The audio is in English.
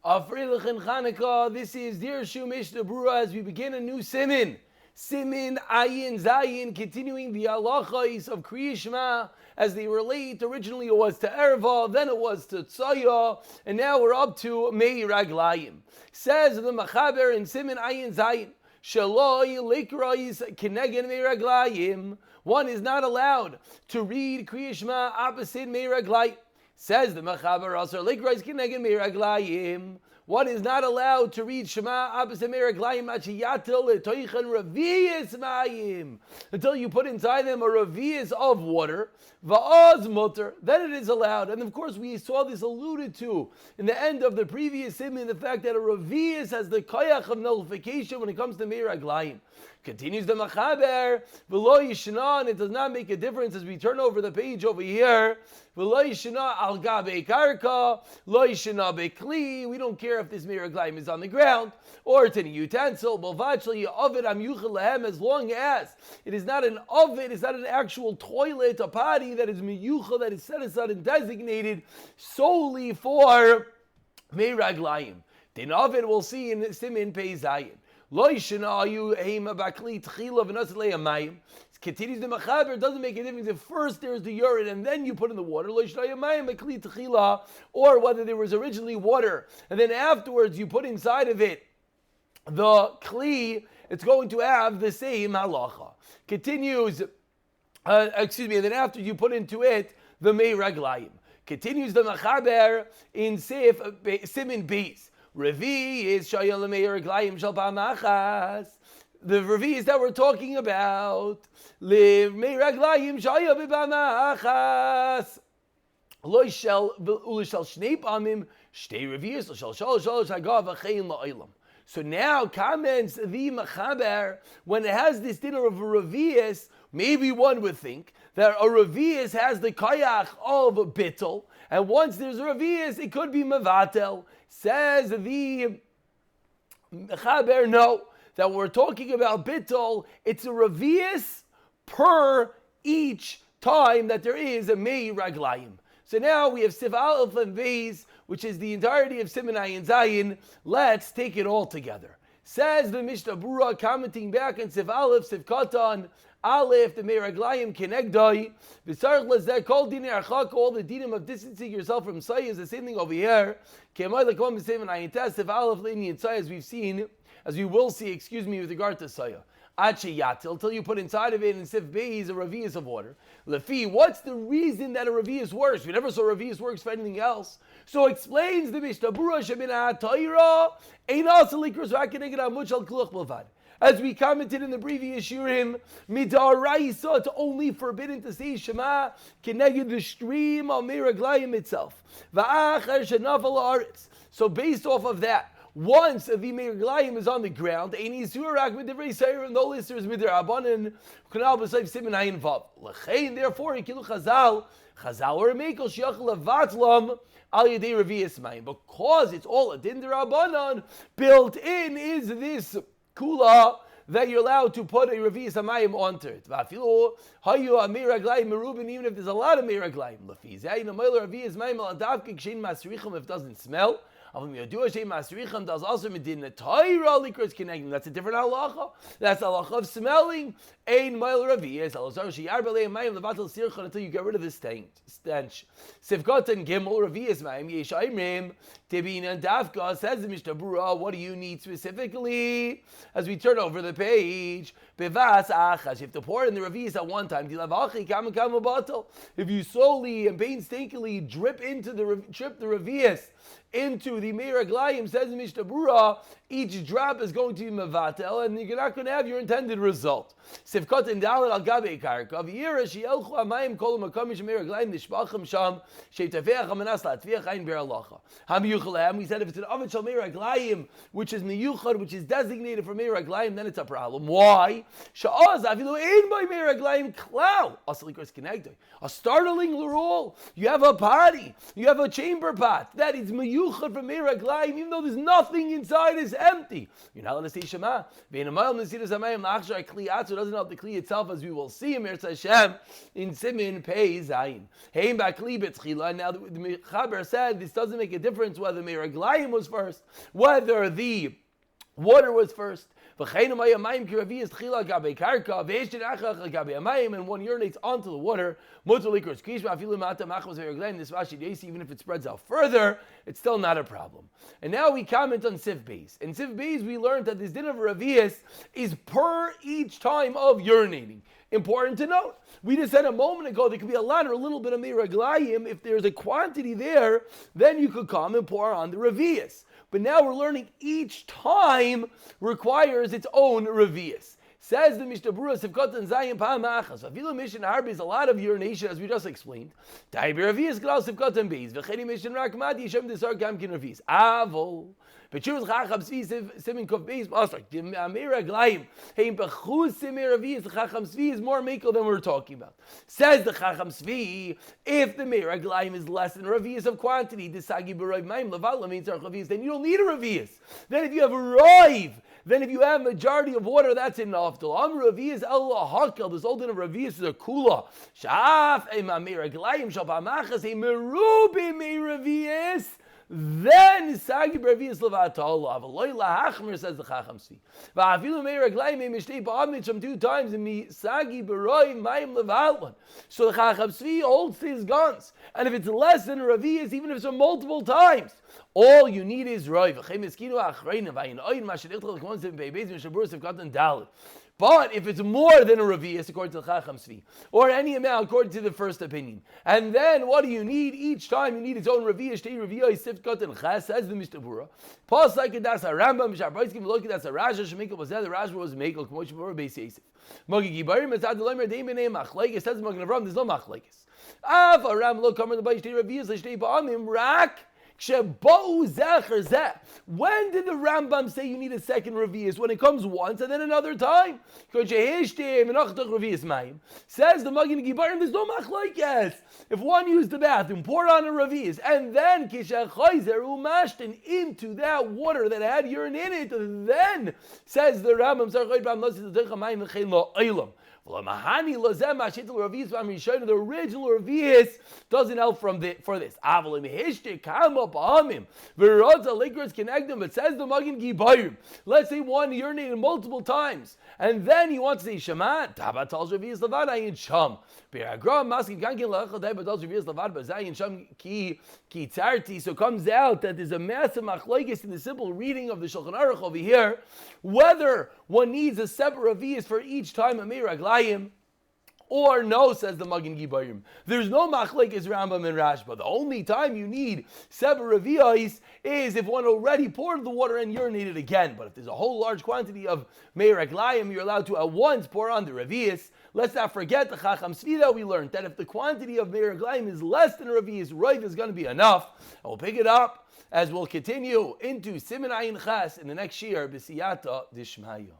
Afreilich and Chanukah, this is Dirshu Mishnah Berurah as we begin a new Siman. Siman Ayin Zayin, continuing the halachos of Kriya Shema as they relate. Originally it was to Erva, then it was to Tzaya, and now we're up to Mei Raglayim. Says the Machaber in Siman Ayin Zayin, Shaloi Likrais Kinegen Mei Raglayim. One is not allowed to read Kriya Shema opposite Mei Raglayim. Says the Machaber Asar Likrais Kinegen Mei Raglayim. One is not allowed to read Shema opposite Mei Raglayim Achiyatil Toichan Raviyas Mayim until you put inside them a raviyas of water. Va'az mutter, then it is allowed. And of course we saw this alluded to in the end of the previous siman, the fact that a raviyas has the koyach of nullification when it comes to Mei Raglayim. Continues the Machaber, V'lo yishna, and it does not make a difference as we turn over the page over here. V'lo yishna al gabe karka, lo yishna bekli. We don't care if this Mei Raglayim is on the ground or it's in a utensil. B'vachli ovid am yuchel lehem, as long as it is not an ovid, it's not an actual toilet, a potty that is miyuchel, that is set aside and designated solely for Mei Raglayim. Then ovid we'll see in Siman Pei Zayin. Continues the Machaber, it doesn't make a difference if first there's the urine and then you put in the water, or whether there was originally water and then afterwards you put inside of it the kli, it's going to have the same halacha. Continues, and then after you put into it the Mei Raglayim. Continues the Machaber in Siman Beis. Revi is Shayal Mei Raglayim Shal Pamachas. The Revi is that we're talking about. Live Mei Raglayim Shayal Pamachas. Lo shel ulishal shnei pamim shtei revius shal shalosh hagav achein la'olam. So now comments the Machaber, when it has this dinner of a revius, maybe one would think that a revius has the kayach of bittul, and once there's a revius, it could be mevatel. Says the Chaber, no, that we're talking about bittul, it's a revius per each time that there is a Mei Raglayim. So now we have Siv Aleph and Beis, which is the entirety of Siman Ayin Zayin. Let's take it all together. Says the Mishnah Berurah, commenting back on Siv Aleph, Siv Katan, Aleph, the Mei Raglayim Kenegdai, V'sarch lezeh kol dinei archak, all the dinim of distancing yourself from Say is the same thing over here. Kemay lekom b'seven ayin tes, Siv Aleph leini and Say, as we've seen, as we will see, with regard to Saya. Ache yatil, till you put inside of it in Siv Beis a raviyas of water. Lefi, what's the reason that a raviyas works? We never saw raviyas works for anything else. So explains the Mishnah Berurah shemin ha'tayra ein asa likros v'akeneged ha'much al kluch b'lvad. As we commented in the previous shurim, midaraisa, it's only forbidden to say Shema keneged the stream of Mei Raglayim itself. Va'achar shenafal ha'aretz. So based off of that, once the Mei Raglayim is on the ground, ein isur rak midivrei seir, no lister is midirabanan, kanal b'sayv siman ayin vav. L'chein, therefore, ikilu Chazal or a mekel shiachal levatlam al yedei reviyas mayim. Because it's all a din derabanan, built in is this kula that you're allowed to put a reviyas hamayim onto it. Va'afilu hayu a Mei Raglayim merubin, even if there's a lot of Mei Raglayim. Lefi zayin amayla reviyas mayim al adavke kshein masrichim, if it doesn't smell. That's a different halacha. That's a halacha of smelling. Ein mile raviyas until you get rid of the stench. Sivkot and gimel raviyas ma'im yeshayim tibin and dafka. Says the Mishnah Berurah, what do you need specifically? As we turn over the page, bevas achas. You have to pour in the raviyas at one time. If you slowly and painstakingly drip the raviyas into the Mei Raglayim, says the Mishnah Berurah, each drop is going to be mevatel, and you're not going to have your intended result. Sivkot and dalet al gabe karka v'yira she'elchu hamayim kol makamish Mei Raglayim nishbachim sham she'tafeach hamanas la'atviach ayin beralacha. Hamiyuchalem, we said if it's an oven shal Mei Raglayim, which is miyuchad, which is designated for Mei Raglayim, then it's a problem. Why? Sha'az afilu ein by Mei Raglayim klau asalikos kenegdoi. A startling rule. You have a potty, you have a chamber pot that is meyuchad from Meiraglayim, even though there's nothing inside, is empty. You're not allowed to say Shema. Ve'in amayim nesiras hamayim la'achshar kli atzu doesn't help the kli itself, as we will see in Eretz Hashem in Siman Pei Zayin. Heim ba'kli b'tchila. Now the Mechaber said this doesn't make a difference whether Meiraglayim was first, whether the water was first. And one urinates onto the water, even if it spreads out further, it's still not a problem. And now we comment on Sif Beis. In Sif Beis, we learned that this din of Ravias is per each time of urinating. Important to note. We just said a moment ago there could be a lot or a little bit of Meiraglayim. If there's a quantity there, then you could come and pour on the Ravias. But now we're learning each time requires its own revius. Says the Mishnah Berurah, Sivkot and Zayin Pa'amachas. Avilu Mishnah Harbi is a lot of urination, as we just explained. Taibi revius Gral Sivkot and Beis. V'cheni Mishnah Rakmati Yishem Desar Gamkin revius. Avol. B'chuvas Chacham Svi Simin Kov Beis Basrak. Amira Glayim. Heim B'chuz Simir revius. The Chacham Svi is more mekel than we're talking about. Says the Chacham Svi, if the Meira Glayim is less than a revius of quantity, the Sagi B'Roiv Maim Levala means revius, then you don't need a revius. Then if you have a Roiv, then if you have a majority of water, that's enough. This old din of Ravias is a kula. Shaf Meira Glayim Shabamachas a merubi Meiravias. Then Sagi B'Ravias Levatol Avaloy Lahachmer, says the Chacham Svi. Va'afilu Meira Glayim Mishtei Ba'amnich from 2 times in Sagi B'Roiv Mayim Levatlan. So the Chacham Svi holds to his guns, and if it's less than a Ravias, even if it's multiple times, all you need is Roiv. But if it's more than a revius, according to the Chacham Svi, or any amount according to the first opinion, and then what do you need each time? You need its own revius. Shtei revius sifkat and ches, says the Mishnah Berurah. Pas like das a Rambam Shabrayiskim look at das a Raja Shemikol was there. The Raja was Mekel Kmosh Berurah Beis Yosef. Magi Gibarim Etzad Lemer Deimen Machlekes. Says Magen Avram. There's no Machlekes. Av Aram lo Kamer the Bay Shtei revius Shtei Ba'amim Rak. When did the Rambam say you need a second revius? When it comes once and then another time. Says the Magen Gibarim, there's no machlokes. If one used the bathroom, pour on a revius, and then into that water that had urine in it, then says the Rambam, the original revius doesn't help for this. But says the Magen Gibarim, let's say one urinated multiple times, and then he wants to say Shema. So it comes out that there's a massive machlokes in the simple reading of the Shulchan Aruch over here, whether one needs a separate revius for each time a Meiraglayim, or no, says the Magen Gibarim. There's no machlekes Rambam and Rashba. The only time you need separate revius is if one already poured the water and urinated again. But if there's a whole large quantity of Meiraglayim, you're allowed to at once pour on the revius. Let's not forget the Chacham Svi that we learned, that if the quantity of Meiraglayim is less than a revius, Roiv is going to be enough. And we'll pick it up as we'll continue into Siman Ayin Ches in the next year, B'siyata Dishmaya.